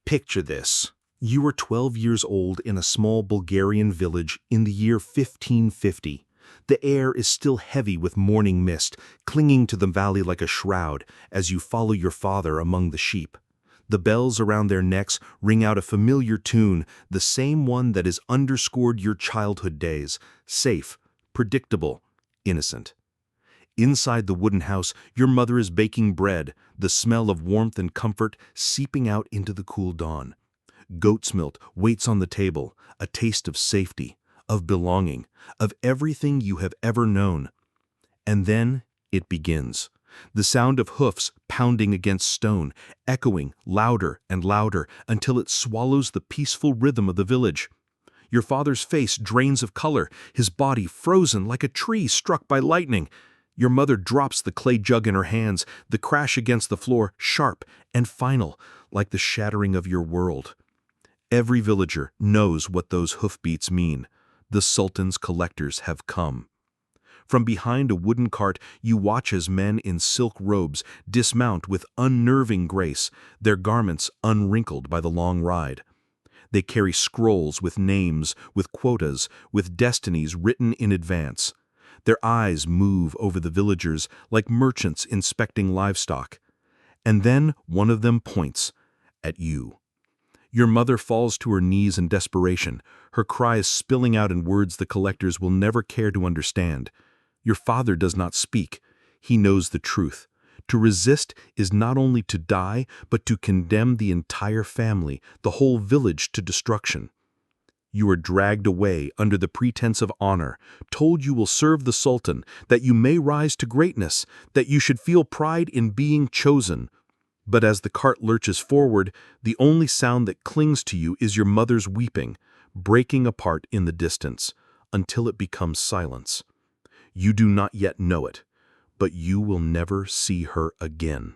Picture this. You are 12 years old in a small Bulgarian village in the year 1550. The air is still heavy with morning mist, clinging to the valley like a shroud as you follow your father among the sheep. The bells around their necks ring out a familiar tune, the same one that has underscored your childhood days, safe, predictable, innocent. Inside the wooden house, your mother is baking bread, the smell of warmth and comfort seeping out into the cool dawn. Goat's milk waits on the table, a taste of safety, of belonging, of everything you have ever known. And then it begins. The sound of hoofs pounding against stone, echoing louder and louder until it swallows the peaceful rhythm of the village. Your father's face drains of color, his body frozen like a tree struck by lightning. Your mother drops the clay jug in her hands, the crash against the floor sharp and final, like the shattering of your world. Every villager knows what those hoofbeats mean. The Sultan's collectors have come. From behind a wooden cart, you watch as men in silk robes dismount with unnerving grace, their garments unwrinkled by the long ride. They carry scrolls with names, with quotas, with destinies written in advance. Their eyes move over the villagers like merchants inspecting livestock. And then one of them points at you. Your mother falls to her knees in desperation, her cries spilling out in words the collectors will never care to understand. Your father does not speak. He knows the truth. To resist is not only to die, but to condemn the entire family, the whole village to destruction. You are dragged away under the pretense of honor, told you will serve the Sultan, that you may rise to greatness, that you should feel pride in being chosen. But as the cart lurches forward, the only sound that clings to you is your mother's weeping, breaking apart in the distance, until it becomes silence. You do not yet know it, but you will never see her again.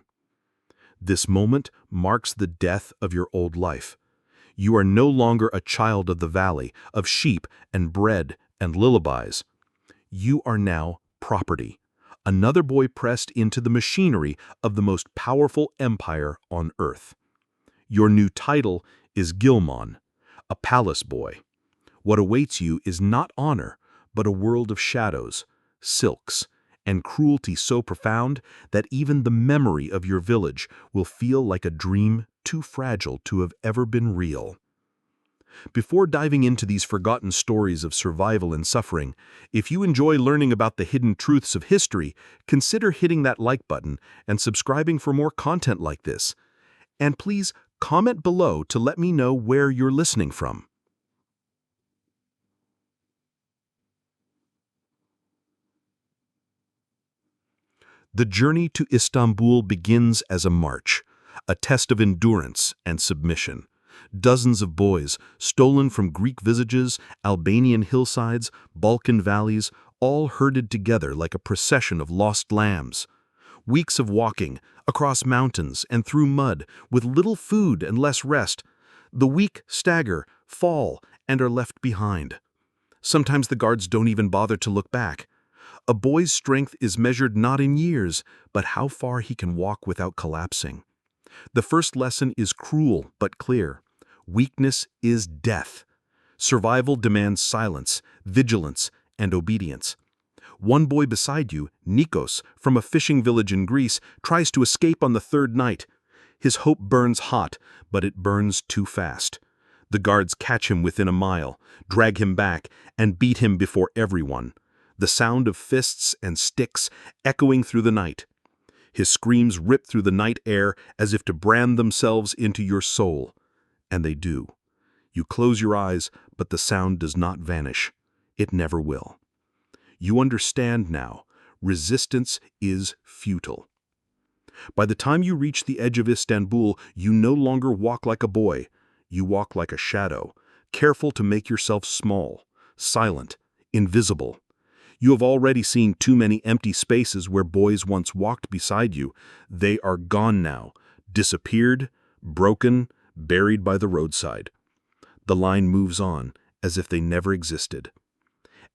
This moment marks the death of your old life. You are no longer a child of the valley, of sheep and bread and lullabies. You are now property, another boy pressed into the machinery of the most powerful empire on earth. Your new title is Gilmon, a palace boy. What awaits you is not honor, but a world of shadows, silks, and cruelty so profound that even the memory of your village will feel like a dream too fragile to have ever been real. Before diving into these forgotten stories of survival and suffering, if you enjoy learning about the hidden truths of history, consider hitting that like button and subscribing for more content like this. And please comment below to let me know where you're listening from. The journey to Istanbul begins as a march, a test of endurance and submission. Dozens of boys, stolen from Greek villages, Albanian hillsides, Balkan valleys, all herded together like a procession of lost lambs. Weeks of walking, across mountains and through mud, with little food and less rest. The weak stagger, fall, and are left behind. Sometimes the guards don't even bother to look back. A boy's strength is measured not in years, but how far he can walk without collapsing. The first lesson is cruel but clear. Weakness is death. Survival demands silence, vigilance, and obedience. One boy beside you, Nikos, from a fishing village in Greece, tries to escape on the third night. His hope burns hot, but it burns too fast. The guards catch him within a mile, drag him back, and beat him before everyone. The sound of fists and sticks echoing through the night. His screams rip through the night air as if to brand themselves into your soul. And they do. You close your eyes, but the sound does not vanish. It never will. You understand now, resistance is futile. By the time you reach the edge of Istanbul, you no longer walk like a boy. You walk like a shadow, careful to make yourself small, silent, invisible. You have already seen too many empty spaces where boys once walked beside you. They are gone now, disappeared, broken, buried by the roadside. The line moves on, as if they never existed.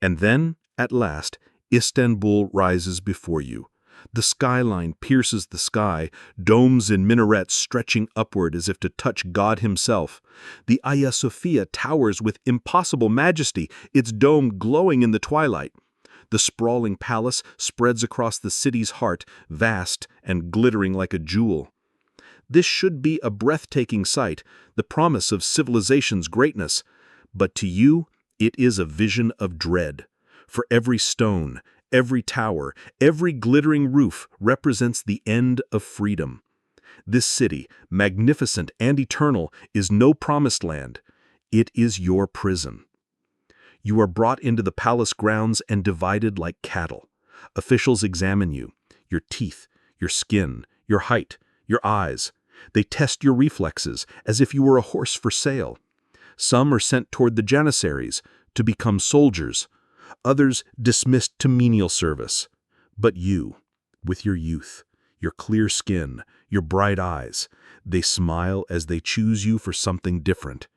And then, at last, Istanbul rises before you, The skyline pierces the sky, domes and minarets stretching upward as if to touch God himself. The Hagia Sophia towers with impossible majesty, its dome glowing in the twilight. The sprawling palace spreads across the city's heart, vast and glittering like a jewel. This should be a breathtaking sight, the promise of civilization's greatness. But to you, it is a vision of dread. For every stone, every tower, every glittering roof represents the end of freedom. This city, magnificent and eternal, is no promised land. It is your prison. You are brought into the palace grounds and divided like cattle. Officials examine you, your teeth, your skin, your height, your eyes. They test your reflexes as if you were a horse for sale. Some are sent toward the janissaries to become soldiers, others dismissed to menial service. But you, with your youth, your clear skin, your bright eyes, they smile as they choose you for something different.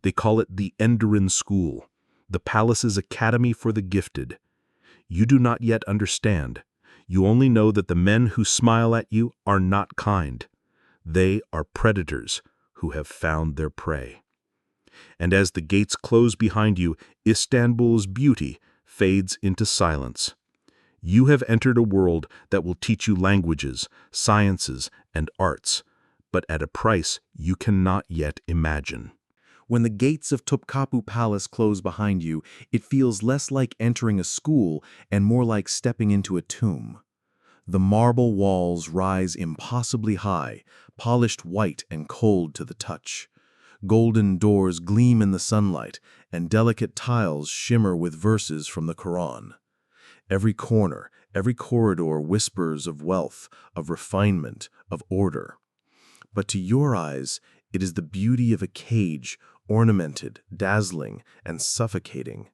They call it the Enderan School, the palace's academy for the gifted. You do not yet understand. You only know that the men who smile at you are not kind. They are predators who have found their prey. And as the gates close behind you, Istanbul's beauty fades into silence. You have entered a world that will teach you languages, sciences, and arts, but at a price you cannot yet imagine. When the gates of Topkapı Palace close behind you, it feels less like entering a school and more like stepping into a tomb. The marble walls rise impossibly high, polished white and cold to the touch. Golden doors gleam in the sunlight, and delicate tiles shimmer with verses from the Quran. Every corner, every corridor whispers of wealth, of refinement, of order. But to your eyes, it is the beauty of a cage, ornamented, dazzling, and suffocating.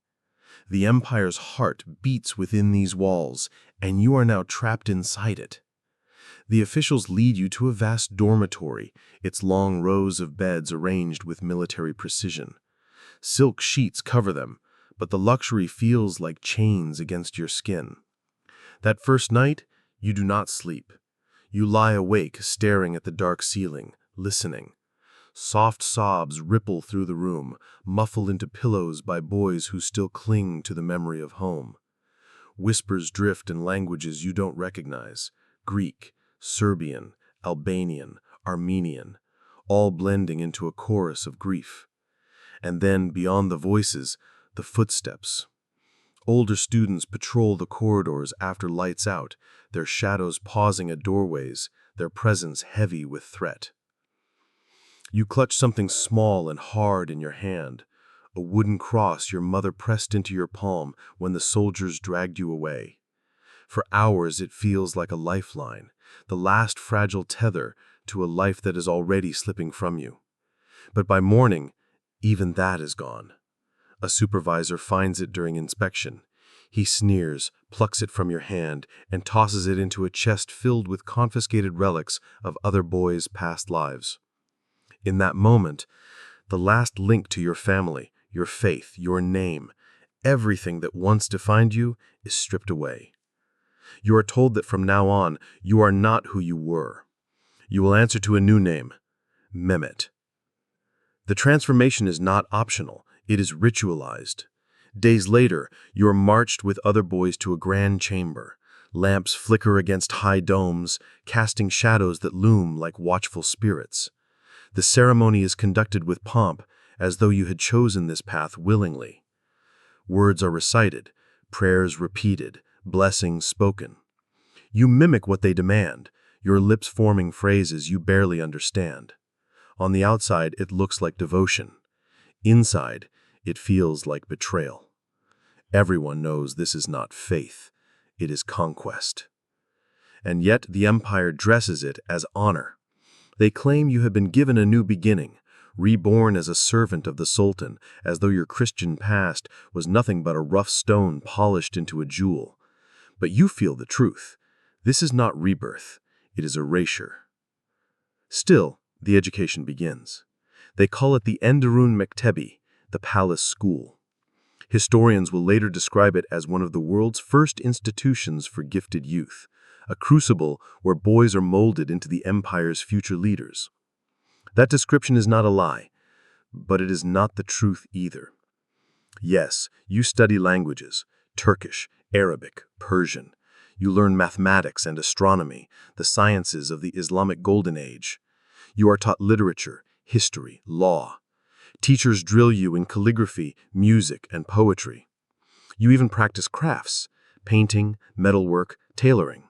The empire's heart beats within these walls, and you are now trapped inside it. The officials lead you to a vast dormitory, its long rows of beds arranged with military precision. Silk sheets cover them, but the luxury feels like chains against your skin. That first night, you do not sleep. You lie awake, staring at the dark ceiling, listening. Soft sobs ripple through the room, muffled into pillows by boys who still cling to the memory of home. Whispers drift in languages you don't recognize: Greek, Serbian, Albanian, Armenian, all blending into a chorus of grief. And then, beyond the voices, the footsteps. Older students patrol the corridors after lights out, their shadows pausing at doorways, their presence heavy with threat. You clutch something small and hard in your hand, a wooden cross your mother pressed into your palm when the soldiers dragged you away. For hours it feels like a lifeline, the last fragile tether to a life that is already slipping from you. But by morning, even that is gone. A supervisor finds it during inspection. He sneers, plucks it from your hand, and tosses it into a chest filled with confiscated relics of other boys' past lives. In that moment, the last link to your family, your faith, your name, everything that once defined you is stripped away. You are told that from now on, you are not who you were. You will answer to a new name, Mehmet. The transformation is not optional, it is ritualized. Days later, you are marched with other boys to a grand chamber. Lamps flicker against high domes, casting shadows that loom like watchful spirits. The ceremony is conducted with pomp, as though you had chosen this path willingly. Words are recited, prayers repeated, blessings spoken. You mimic what they demand, your lips forming phrases you barely understand. On the outside, it looks like devotion. Inside, it feels like betrayal. Everyone knows this is not faith, it is conquest. And yet the empire dresses it as honor. They claim you have been given a new beginning, reborn as a servant of the Sultan, as though your Christian past was nothing but a rough stone polished into a jewel. But you feel the truth. This is not rebirth, it is erasure. Still, the education begins. They call it the Enderun Mektebi, the palace school. Historians will later describe it as one of the world's first institutions for gifted youth, a crucible where boys are molded into the empire's future leaders. That description is not a lie, but it is not the truth either. Yes, you study languages, Turkish, Arabic, Persian. You learn mathematics and astronomy, the sciences of the Islamic Golden Age. You are taught literature, history, law. Teachers drill you in calligraphy, music, and poetry. You even practice crafts, painting, metalwork, tailoring.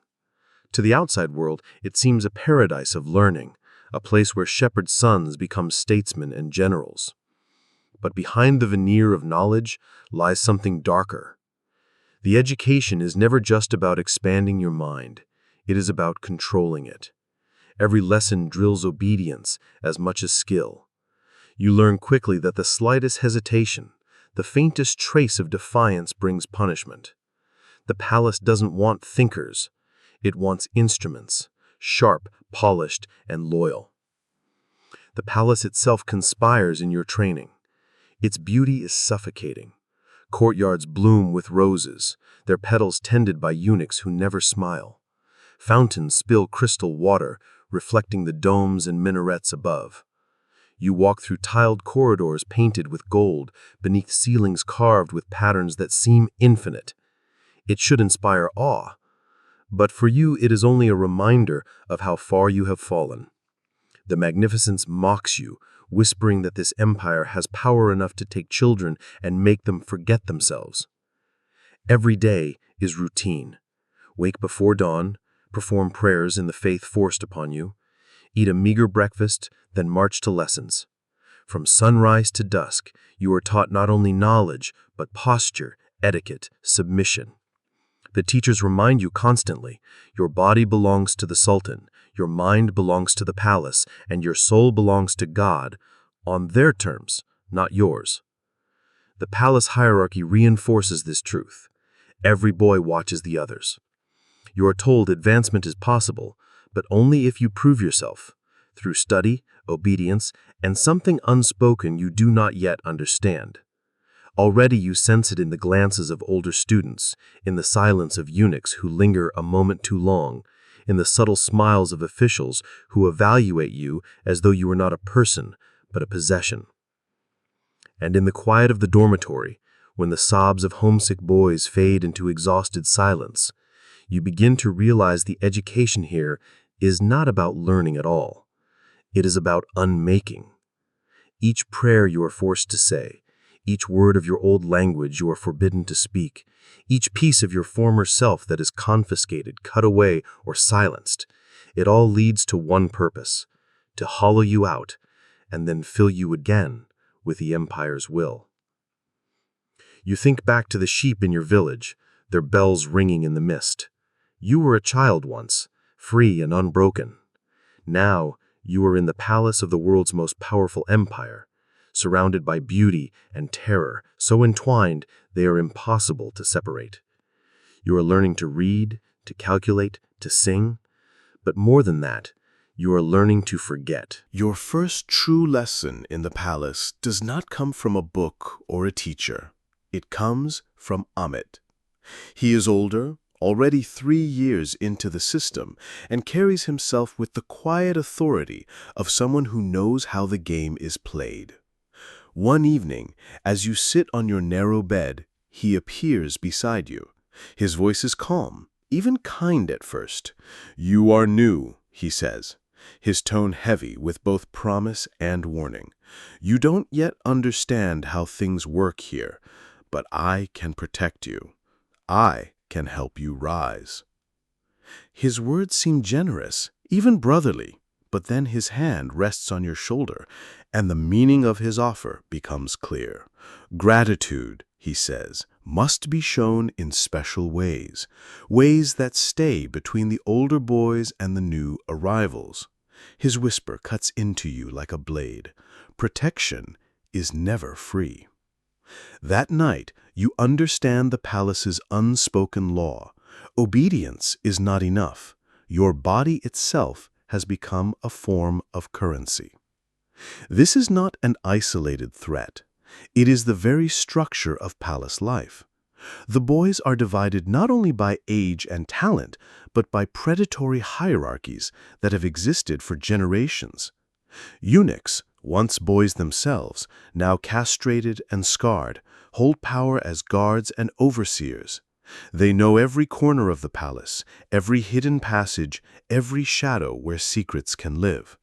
To the outside world, it seems a paradise of learning, a place where shepherd sons become statesmen and generals. But behind the veneer of knowledge lies something darker. The education is never just about expanding your mind. It is about controlling it. Every lesson drills obedience as much as skill. You learn quickly that the slightest hesitation, the faintest trace of defiance brings punishment. The palace doesn't want thinkers. It wants instruments, sharp, polished, and loyal. The palace itself conspires in your training. Its beauty is suffocating. Courtyards bloom with roses, their petals tended by eunuchs who never smile. Fountains spill crystal water, reflecting the domes and minarets above. You walk through tiled corridors painted with gold, beneath ceilings carved with patterns that seem infinite. It should inspire awe, but for you it is only a reminder of how far you have fallen. The magnificence mocks you, whispering that this empire has power enough to take children and make them forget themselves. Every day is routine. Wake before dawn, perform prayers in the faith forced upon you, eat a meager breakfast, then march to lessons. From sunrise to dusk, you are taught not only knowledge, but posture, etiquette, submission. The teachers remind you constantly, your body belongs to the Sultan, your mind belongs to the palace, and your soul belongs to God, on their terms, not yours. The palace hierarchy reinforces this truth. Every boy watches the others. You are told advancement is possible, but only if you prove yourself, through study, obedience, and something unspoken you do not yet understand. Already you sense it in the glances of older students, in the silence of eunuchs who linger a moment too long, in the subtle smiles of officials who evaluate you as though you were not a person, but a possession. And in the quiet of the dormitory, when the sobs of homesick boys fade into exhausted silence, you begin to realize the education here is not about learning at all. It is about unmaking. Each prayer you are forced to say, each word of your old language you are forbidden to speak, each piece of your former self that is confiscated, cut away, or silenced, it all leads to one purpose, to hollow you out and then fill you again with the empire's will. You think back to the sheep in your village, their bells ringing in the mist. You were a child once, free and unbroken. Now, you are in the palace of the world's most powerful empire, surrounded by beauty and terror, so entwined they are impossible to separate. You are learning to read, to calculate, to sing, but more than that, you are learning to forget. Your first true lesson in the palace does not come from a book or a teacher. It comes from Amit. He is older, already 3 years into the system, and carries himself with the quiet authority of someone who knows how the game is played. One evening, as you sit on your narrow bed, he appears beside you. His voice is calm, even kind at first. "You are new," he says, his tone heavy with both promise and warning. "You don't yet understand how things work here, but I can protect you. I can help you rise." His words seem generous, even brotherly, but then his hand rests on your shoulder, and the meaning of his offer becomes clear. Gratitude, he says, must be shown in special ways, ways that stay between the older boys and the new arrivals. His whisper cuts into you like a blade. Protection is never free. That night, you understand the palace's unspoken law. Obedience is not enough. Your body itself has become a form of currency. This is not an isolated threat. It is the very structure of palace life. The boys are divided not only by age and talent, but by predatory hierarchies that have existed for generations. Eunuchs, once boys themselves, now castrated and scarred, hold power as guards and overseers. They know every corner of the palace, every hidden passage, every shadow where secrets can live.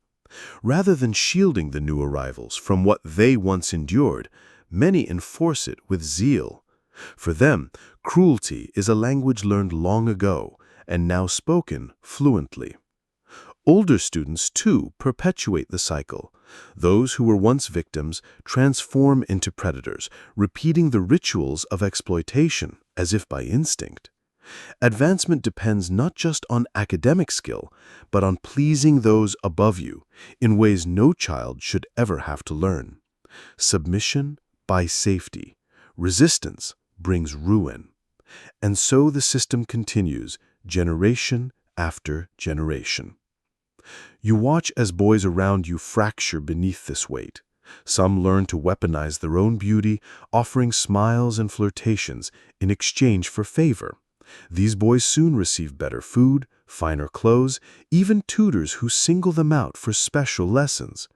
Rather than shielding the new arrivals from what they once endured, many enforce it with zeal. For them, cruelty is a language learned long ago and now spoken fluently. Older students, too, perpetuate the cycle. Those who were once victims transform into predators, repeating the rituals of exploitation as if by instinct. Advancement depends not just on academic skill, but on pleasing those above you in ways no child should ever have to learn. Submission buys safety. Resistance brings ruin. And so the system continues, generation after generation. You watch as boys around you fracture beneath this weight. Some learn to weaponize their own beauty, offering smiles and flirtations in exchange for favor. These boys soon receive better food, finer clothes, even tutors who single them out for special lessons.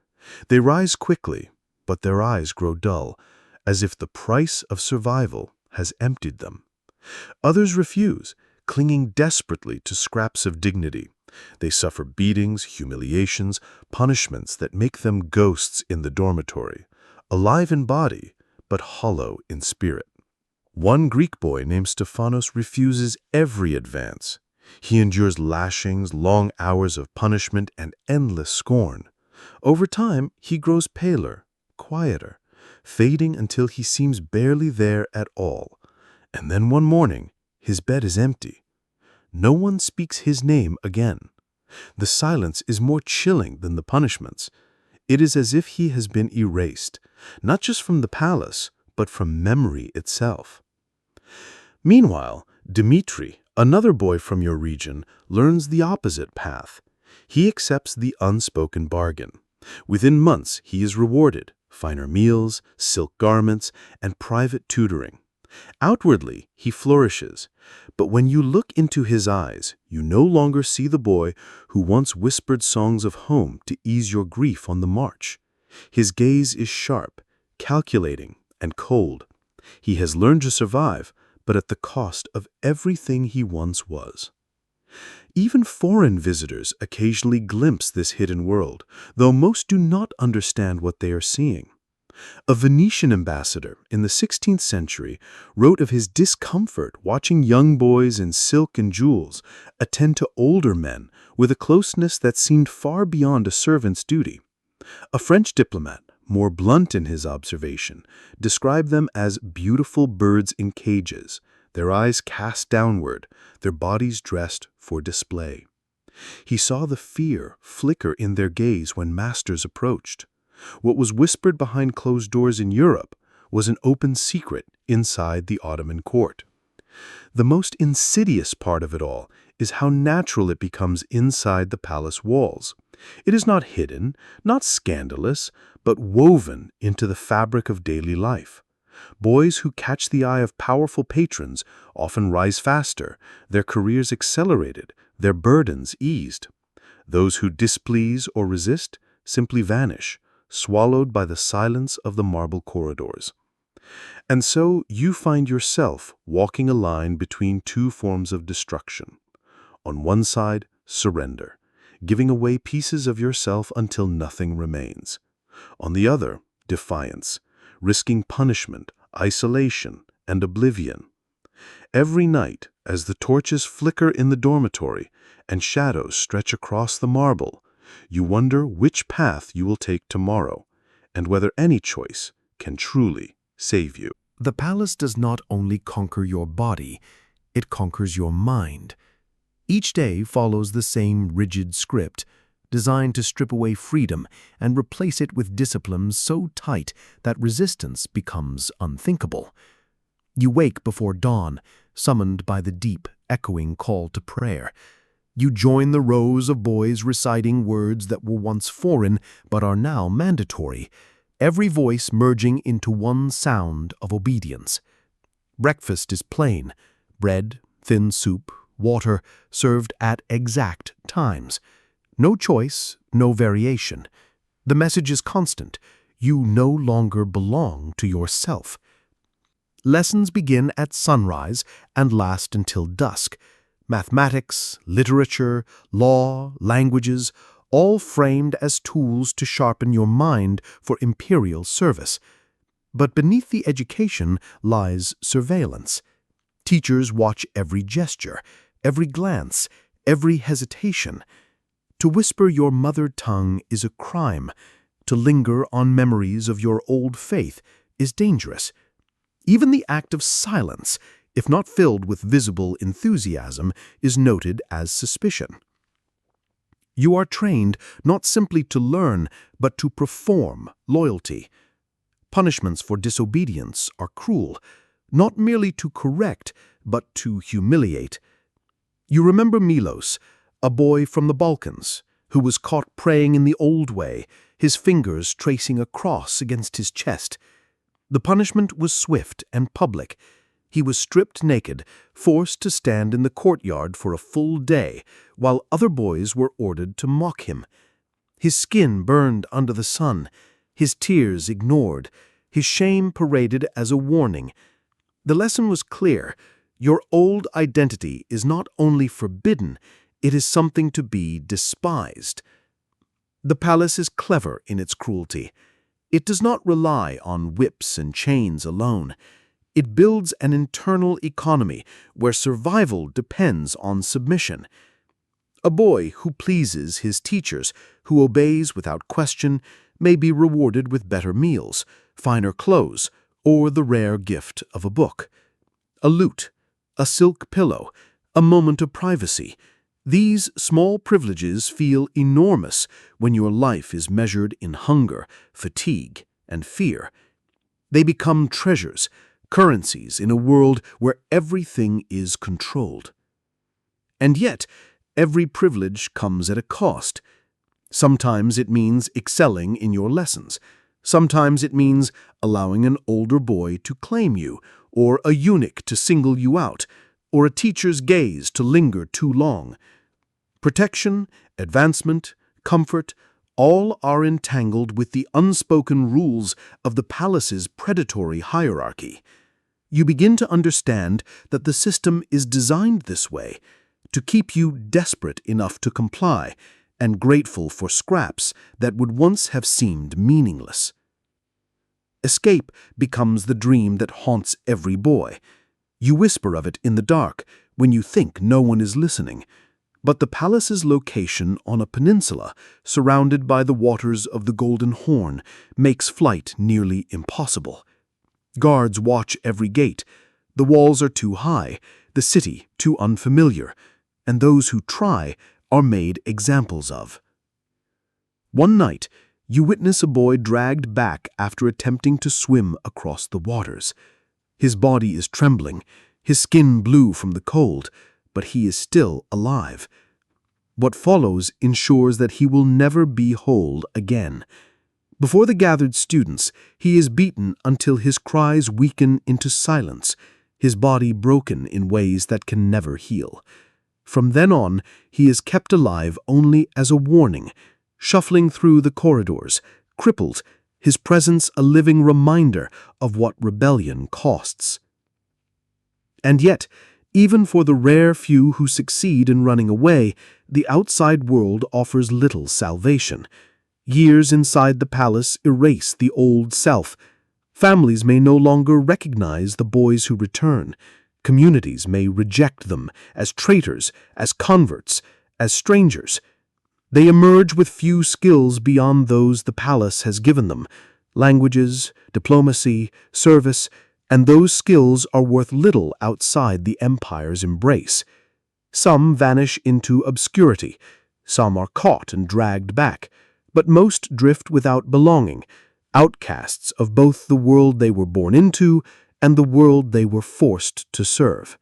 They rise quickly, but their eyes grow dull, as if the price of survival has emptied them. Others refuse, clinging desperately to scraps of dignity. They suffer beatings, humiliations, punishments that make them ghosts in the dormitory, alive in body, but hollow in spirit. One Greek boy named Stephanos refuses every advance. He endures lashings, long hours of punishment, and endless scorn. Over time, he grows paler, quieter, fading until he seems barely there at all. And then one morning, his bed is empty. No one speaks his name again. The silence is more chilling than the punishments. It is as if he has been erased, not just from the palace, but from memory itself. Meanwhile, Dmitri, another boy from your region, learns the opposite path. He accepts the unspoken bargain. Within months, he is rewarded: finer meals, silk garments, and private tutoring. Outwardly, he flourishes, but when you look into his eyes, you no longer see the boy who once whispered songs of home to ease your grief on the march. His gaze is sharp, calculating, and cold. He has learned to survive, but at the cost of everything he once was. Even foreign visitors occasionally glimpse this hidden world, though most do not understand what they are seeing. A Venetian ambassador in the 16th century wrote of his discomfort watching young boys in silk and jewels attend to older men with a closeness that seemed far beyond a servant's duty. A French diplomat, more blunt in his observation, described them as beautiful birds in cages, their eyes cast downward, their bodies dressed for display. He saw the fear flicker in their gaze when masters approached. What was whispered behind closed doors in Europe was an open secret inside the Ottoman court. The most insidious part of it all is how natural it becomes inside the palace walls. It is not hidden, not scandalous, but woven into the fabric of daily life. Boys who catch the eye of powerful patrons often rise faster, their careers accelerated, their burdens eased. Those who displease or resist simply vanish, swallowed by the silence of the marble corridors. And so you find yourself walking a line between two forms of destruction. On one side, surrender, giving away pieces of yourself until nothing remains. On the other, defiance, risking punishment, isolation, and oblivion. Every night, as the torches flicker in the dormitory and shadows stretch across the marble, you wonder which path you will take tomorrow, and whether any choice can truly save you. The palace does not only conquer your body, it conquers your mind. Each day follows the same rigid script, designed to strip away freedom and replace it with disciplines so tight that resistance becomes unthinkable. You wake before dawn, summoned by the deep, echoing call to prayer. You join the rows of boys reciting words that were once foreign but are now mandatory, every voice merging into one sound of obedience. Breakfast is plain: bread, thin soup, water, served at exact times. No choice, no variation. The message is constant: you no longer belong to yourself. Lessons begin at sunrise and last until dusk. Mathematics, literature, law, languages, all framed as tools to sharpen your mind for imperial service. But beneath the education lies surveillance. Teachers watch every gesture, every glance, every hesitation. To whisper your mother tongue is a crime. To linger on memories of your old faith is dangerous. Even the act of silence, if not filled with visible enthusiasm, is noted as suspicion. You are trained not simply to learn, but to perform loyalty. Punishments for disobedience are cruel, not merely to correct, but to humiliate. You remember Milos, a boy from the Balkans, who was caught praying in the old way, his fingers tracing a cross against his chest. The punishment was swift and public. He was stripped naked, forced to stand in the courtyard for a full day, while other boys were ordered to mock him. His skin burned under the sun, his tears ignored, his shame paraded as a warning. The lesson was clear: your old identity is not only forbidden, it is something to be despised. The palace is clever in its cruelty. It does not rely on whips and chains alone. It builds an internal economy where survival depends on submission. A boy who pleases his teachers, who obeys without question, may be rewarded with better meals, finer clothes, or the rare gift of a book. A lute, a silk pillow, a moment of privacy. These small privileges feel enormous when your life is measured in hunger, fatigue, and fear. They become treasures, currencies in a world where everything is controlled. And yet, every privilege comes at a cost. Sometimes it means excelling in your lessons. Sometimes it means allowing an older boy to claim you, or a eunuch to single you out, or a teacher's gaze to linger too long. Protection, advancement, comfort, all are entangled with the unspoken rules of the palace's predatory hierarchy. You begin to understand that the system is designed this way, to keep you desperate enough to comply and grateful for scraps that would once have seemed meaningless. Escape becomes the dream that haunts every boy. You whisper of it in the dark when you think no one is listening. But the palace's location on a peninsula, surrounded by the waters of the Golden Horn, makes flight nearly impossible. Guards watch every gate. The walls are too high, the city too unfamiliar, and those who try are made examples of. One night, you witness a boy dragged back after attempting to swim across the waters. His body is trembling, his skin blue from the cold, but he is still alive. What follows ensures that he will never be whole again. Before the gathered students, he is beaten until his cries weaken into silence, his body broken in ways that can never heal. From then on, he is kept alive only as a warning, shuffling through the corridors, crippled, his presence a living reminder of what rebellion costs. And yet, even for the rare few who succeed in running away, the outside world offers little salvation. Years inside the palace erase the old self. Families may no longer recognize the boys who return. Communities may reject them as traitors, as converts, as strangers. They emerge with few skills beyond those the palace has given them: languages, diplomacy, service, and those skills are worth little outside the empire's embrace. Some vanish into obscurity, some are caught and dragged back, but most drift without belonging, outcasts of both the world they were born into and the world they were forced to serve.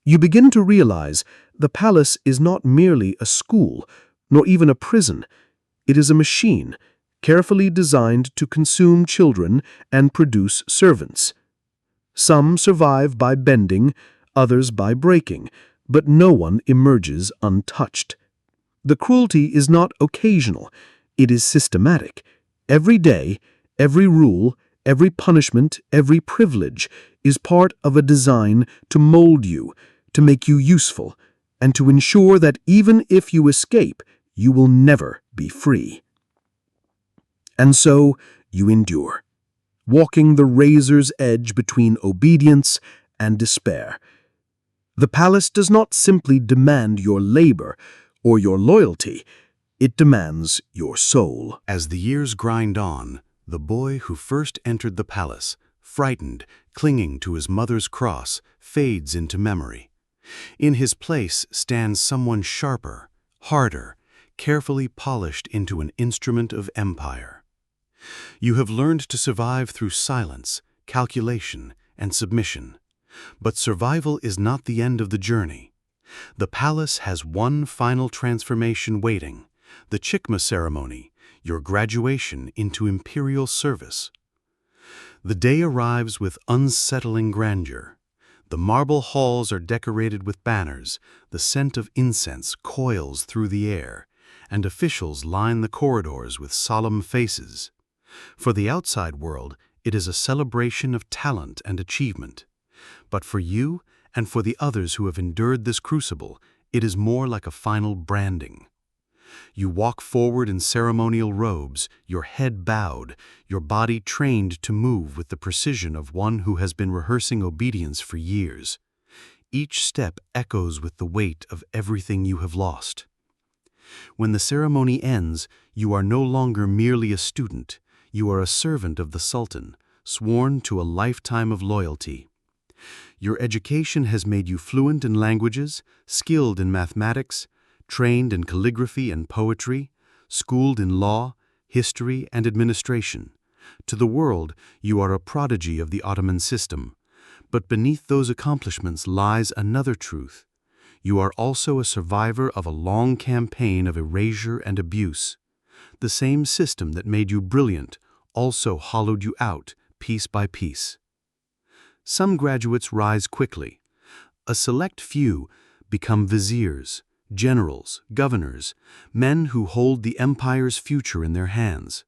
You begin to realize the palace is not merely a school, nor even a prison. It is a machine, carefully designed to consume children and produce servants. Some survive by bending, others by breaking, but no one emerges untouched. The cruelty is not occasional, it is systematic. Every day, every rule, every punishment, every privilege is part of a design to mold you, to make you useful, and to ensure that even if you escape, you will never be free. And so you endure, walking the razor's edge between obedience and despair. The palace does not simply demand your labor or your loyalty, it demands your soul. As the years grind on, the boy who first entered the palace, frightened, clinging to his mother's cross, fades into memory. In his place stands someone sharper, harder, carefully polished into an instrument of empire. You have learned to survive through silence, calculation, and submission. But survival is not the end of the journey. The palace has one final transformation waiting, the Chikma ceremony, your graduation into imperial service. The day arrives with unsettling grandeur. The marble halls are decorated with banners, the scent of incense coils through the air, and officials line the corridors with solemn faces. For the outside world, it is a celebration of talent and achievement. But for you and for the others who have endured this crucible, it is more like a final branding. You walk forward in ceremonial robes, your head bowed, your body trained to move with the precision of one who has been rehearsing obedience for years. Each step echoes with the weight of everything you have lost. When the ceremony ends, you are no longer merely a student. You are a servant of the Sultan, sworn to a lifetime of loyalty. Your education has made you fluent in languages, skilled in mathematics, trained in calligraphy and poetry, schooled in law, history, and administration. To the world, you are a prodigy of the Ottoman system. But beneath those accomplishments lies another truth. You are also a survivor of a long campaign of erasure and abuse. The same system that made you brilliant also hollowed you out, piece by piece. Some graduates rise quickly. A select few become viziers, generals, governors, men who hold the empire's future in their hands.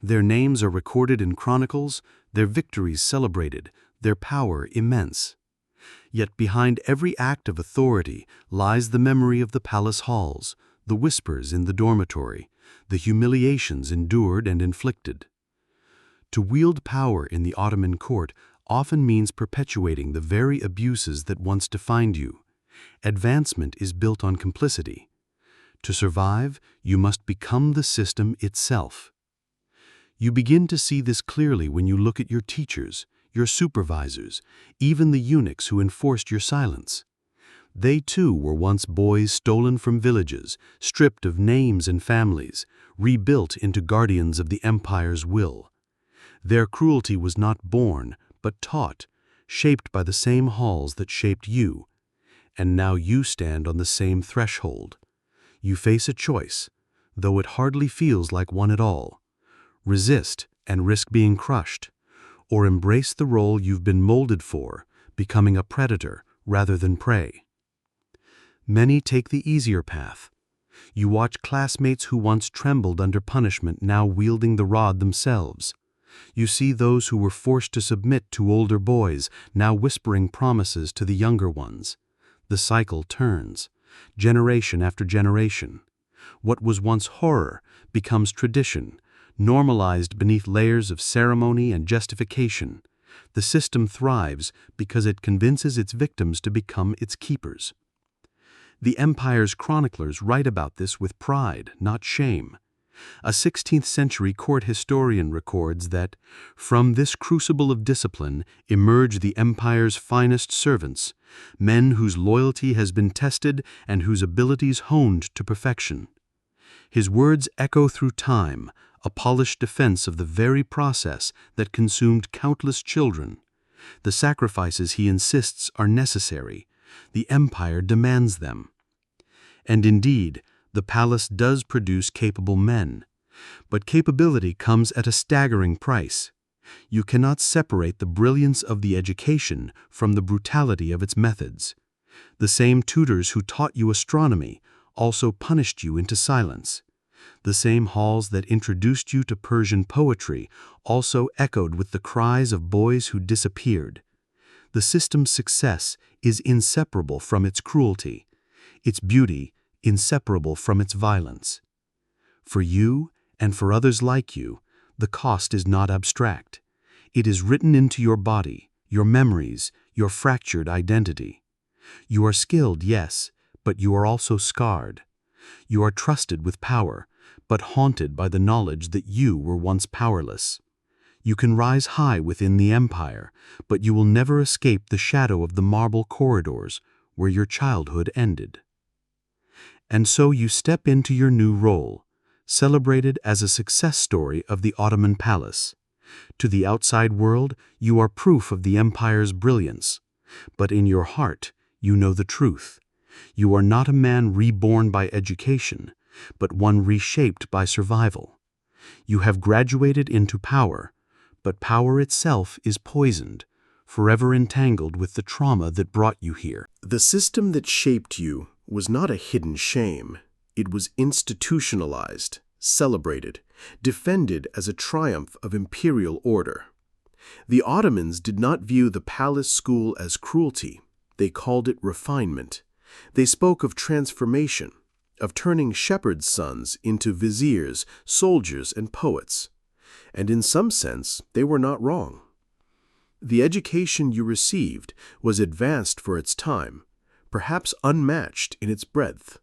Their names are recorded in chronicles, their victories celebrated, their power immense. Yet behind every act of authority lies the memory of the palace halls, the whispers in the dormitory, the humiliations endured and inflicted. To wield power in the Ottoman court often means perpetuating the very abuses that once defined you. Advancement is built on complicity. To survive, you must become the system itself. You begin to see this clearly when you look at your teachers, your supervisors, even the eunuchs who enforced your silence. They too were once boys stolen from villages, stripped of names and families, rebuilt into guardians of the empire's will. Their cruelty was not born, but taught, shaped by the same halls that shaped you. And now you stand on the same threshold. You face a choice, though it hardly feels like one at all. Resist and risk being crushed, or embrace the role you've been molded for, becoming a predator rather than prey. Many take the easier path. You watch classmates who once trembled under punishment now wielding the rod themselves. You see those who were forced to submit to older boys now whispering promises to the younger ones. The cycle turns, generation after generation. What was once horror becomes tradition, normalized beneath layers of ceremony and justification. The system thrives because it convinces its victims to become its keepers. The empire's chroniclers write about this with pride, not shame. A 16th-century court historian records that, "From this crucible of discipline emerge the empire's finest servants, men whose loyalty has been tested and whose abilities honed to perfection." His words echo through time, a polished defense of the very process that consumed countless children. The sacrifices he insists are necessary. The empire demands them. And indeed, the palace does produce capable men. But capability comes at a staggering price. You cannot separate the brilliance of the education from the brutality of its methods. The same tutors who taught you astronomy also punished you into silence. The same halls that introduced you to Persian poetry also echoed with the cries of boys who disappeared. The system's success is inseparable from its cruelty, its beauty inseparable from its violence. For you and for others like you, the cost is not abstract. It is written into your body, your memories, your fractured identity. You are skilled, yes, but you are also scarred. You are trusted with power, but haunted by the knowledge that you were once powerless. You can rise high within the empire, but you will never escape the shadow of the marble corridors where your childhood ended. And so you step into your new role, celebrated as a success story of the Ottoman palace. To the outside world, you are proof of the empire's brilliance, but in your heart, you know the truth. You are not a man reborn by education, but one reshaped by survival. You have graduated into power, but power itself is poisoned, forever entangled with the trauma that brought you here. The system that shaped you was not a hidden shame. It was institutionalized, celebrated, defended as a triumph of imperial order. The Ottomans did not view the palace school as cruelty. They called it refinement. They spoke of transformation, of turning shepherds' sons into viziers, soldiers, and poets. And in some sense, they were not wrong. The education you received was advanced for its time, perhaps unmatched in its breadth.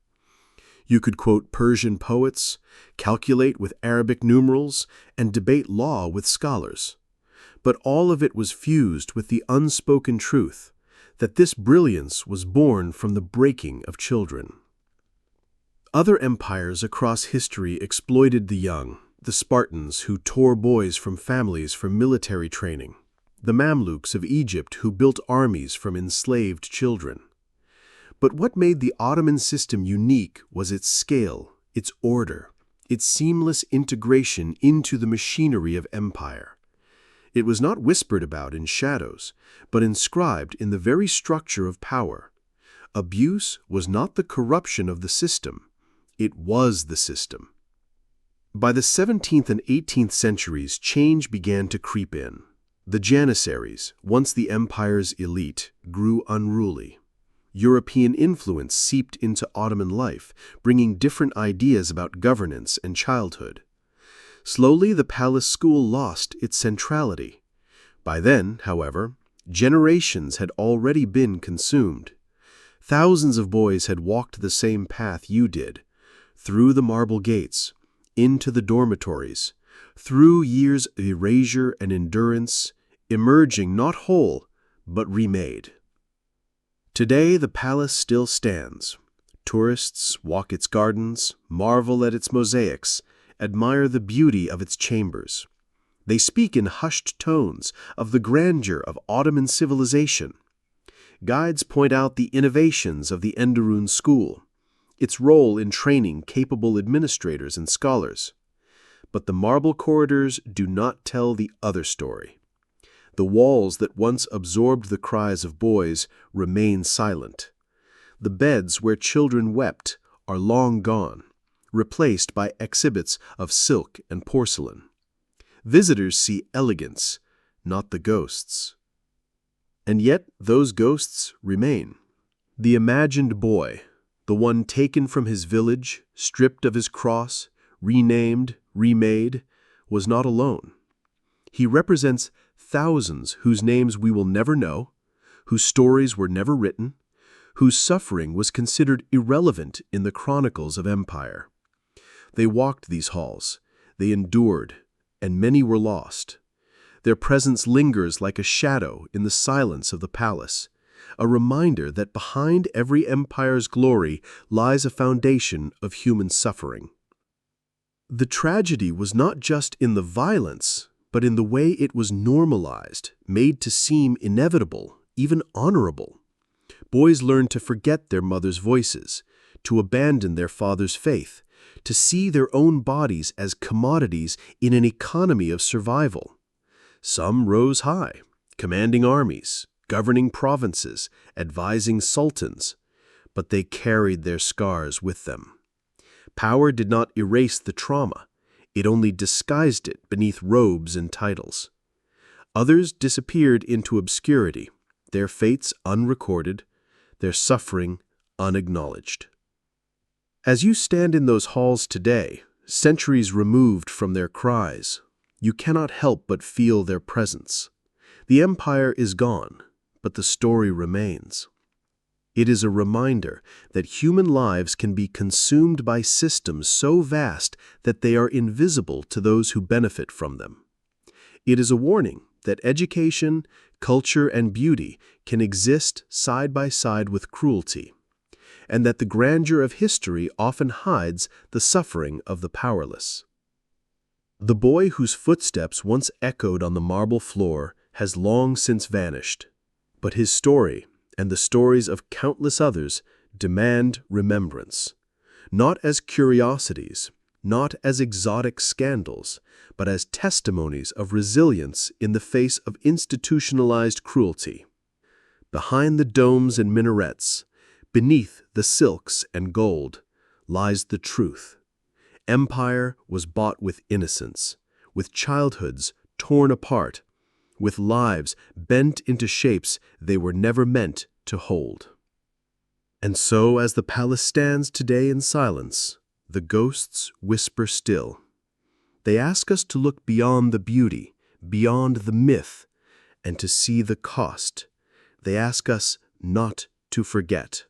You could quote Persian poets, calculate with Arabic numerals, and debate law with scholars. But all of it was fused with the unspoken truth that this brilliance was born from the breaking of children. Other empires across history exploited the young, the Spartans who tore boys from families for military training, the Mamluks of Egypt who built armies from enslaved children. But what made the Ottoman system unique was its scale, its order, its seamless integration into the machinery of empire. It was not whispered about in shadows, but inscribed in the very structure of power. Abuse was not the corruption of the system, it was the system. By the 17th and 18th centuries, change began to creep in. The Janissaries, once the empire's elite, grew unruly. European influence seeped into Ottoman life, bringing different ideas about governance and childhood. Slowly, the palace school lost its centrality. By then, however, generations had already been consumed. Thousands of boys had walked the same path you did, through the marble gates, into the dormitories, through years of erasure and endurance, emerging not whole, but remade. Today, the palace still stands. Tourists walk its gardens, marvel at its mosaics, admire the beauty of its chambers. They speak in hushed tones of the grandeur of Ottoman civilization. Guides point out the innovations of the Enderun school, its role in training capable administrators and scholars. But the marble corridors do not tell the other story. The walls that once absorbed the cries of boys remain silent. The beds where children wept are long gone, replaced by exhibits of silk and porcelain. Visitors see elegance, not the ghosts. And yet those ghosts remain. The imagined boy, the one taken from his village, stripped of his cross, renamed, remade, was not alone. He represents thousands whose names we will never know, whose stories were never written, whose suffering was considered irrelevant in the chronicles of empire. They walked these halls, they endured, and many were lost. Their presence lingers like a shadow in the silence of the palace, a reminder that behind every empire's glory lies a foundation of human suffering. The tragedy was not just in the violence, but in the way it was normalized, made to seem inevitable, even honorable. Boys learned to forget their mother's voices, to abandon their father's faith, to see their own bodies as commodities in an economy of survival. Some rose high, commanding armies, governing provinces, advising sultans, but they carried their scars with them. Power did not erase the trauma, it only disguised it beneath robes and titles. Others disappeared into obscurity, their fates unrecorded, their suffering unacknowledged. As you stand in those halls today, centuries removed from their cries, you cannot help but feel their presence. The empire is gone, but the story remains. It is a reminder that human lives can be consumed by systems so vast that they are invisible to those who benefit from them. It is a warning that education, culture, and beauty can exist side by side with cruelty, and that the grandeur of history often hides the suffering of the powerless. The boy whose footsteps once echoed on the marble floor has long since vanished, but his story, and the stories of countless others, demand remembrance, not as curiosities, not as exotic scandals, but as testimonies of resilience in the face of institutionalized cruelty. Behind the domes and minarets, beneath the silks and gold, lies the truth. Empire was bought with innocence, with childhoods torn apart, with lives bent into shapes they were never meant to hold. And so, as the palace stands today in silence, the ghosts whisper still. They ask us to look beyond the beauty, beyond the myth, and to see the cost. They ask us not to forget.